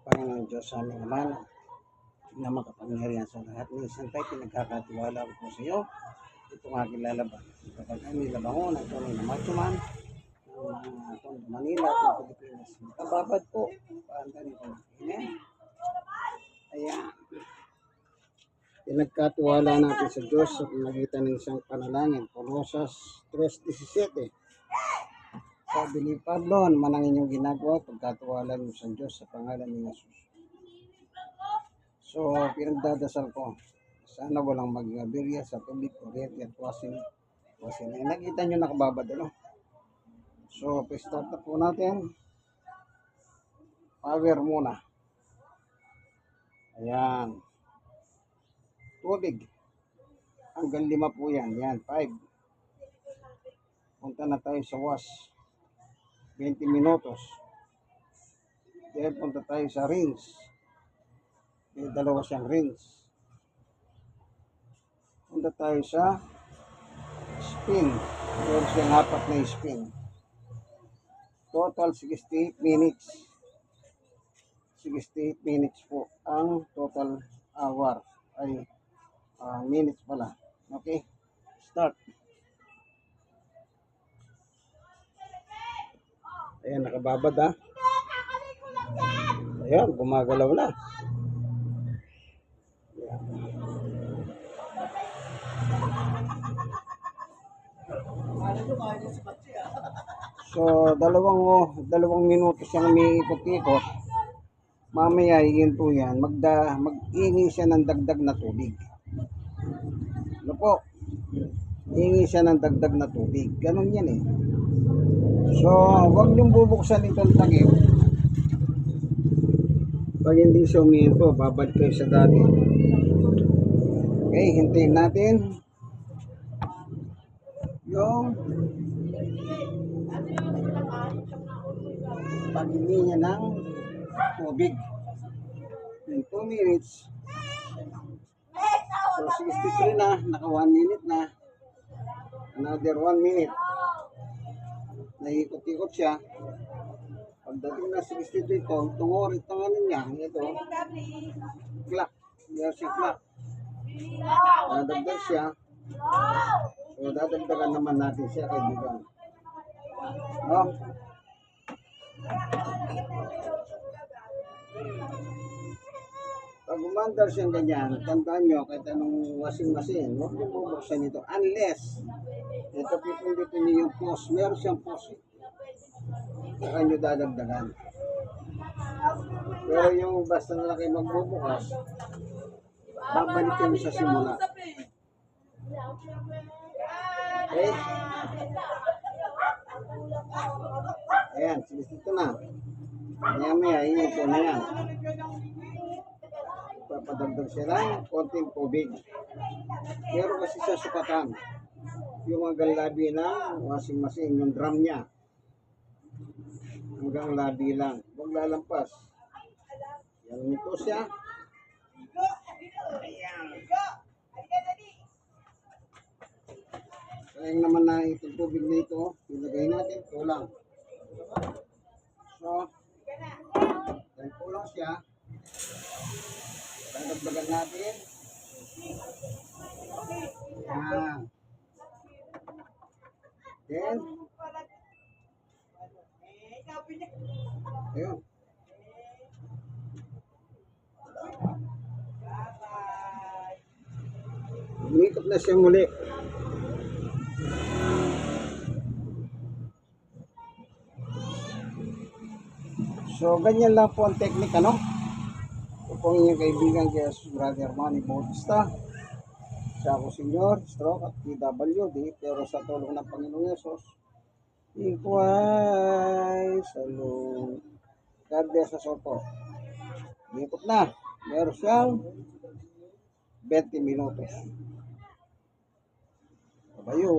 Panginoon Diyos sa aming Ama na makapangyarihan sa lahat. Minsan tayo pinagkakatiwala ko po sa iyo. Itong aking lalaban. Kapag kami labangon at tunay na machuman ng mga Manila at ng Pilipinas. Makababad po. Paanda nito. Amen. Ayan. Pinagkatiwala natin sa Diyos sa pamagitan ng isang panalangin. Colosas 3:17. Sabi ni Pablo, ano man ang inyong ginagawa, pagkatiwala niyo sa Diyos sa pangalan ni Jesus. So, pinagdadasal ko, sana walang mag-aberya sa tubig, kuryente at wasin. Nakita nyo nakababad, ano? So, start na po natin. Power muna. Ayan. Tubig. Hanggang 5 po yan. Yan, 5. Punta na tayo sa wash. 20 minutos. Then, punta tayo sa rinse. May 2 siyang rinse. Punta tayo sa spin. Meron siyang 4 na spin. Total 68 minutes. 68 minutes po ang total hour. Ay, minutes pala. Okay? Start. Ayan, nakababad ha. Ayan, gumagalaw na. Ayan. So, dalawang minuto siyang may ikot-ikot. Mamaya, iinto yan. Mag-iingi siya ng dagdag na tubig. Ano po? Iingi siya ng dagdag na tubig. Ganun yan eh. So, huwag niyong bubuksan itong takip. Pag hindi siya umiinto, babalik kayo sa dati. Okay, hintayin natin yung pag-iingi niya ng tubig. In 2 minutes. So, 63 na. Naka 1 minute na. Another 1 minute. Naikot-ikot siya. Pagdating na 63 ito, tungorit ng ano niya. Ito. Clock. Meron siya clock. Dadagdag siya. So, dadagdagan naman natin siya, kaibigan. No? Pag umandar siyang ganyan, tandaan nyo, kahit anong washing machine, huwag nyo bubuksan ito. Unless, ito pipindutin nyo yung pause. Meron siyang pause. Saka nyo dadagdagan. Pero yung basta na lang kayo magbubukas, babalikin mo sa simula. Okay? Ayan, sinisito na. Maya-maya, ito na yan. Papadagdag siya ng konting tubig. Pero kasi sa sukatan, yung hanggang labi ng washing machine, yung drum niya. Hanggang labi lang. Huwag lalampas. Yan nito siya. Ayan. Sayang naman na itong tubig na ito. Ilagay natin, kulang. So, dahil kulang siya, dagdagan natin. Ayan. Then, ayun. Umikot na siya muli. So, ganyan lang po ang technique, ano? Ito po inyong kaibigan kay Brother Manny Bautista. Siya ako senyor, stroke at PWD, pero sa tulong ng Panginoong Yesus, ikuay salong. God bless us all po. Ikot na. Meron siyang 20 minutos. Babayo.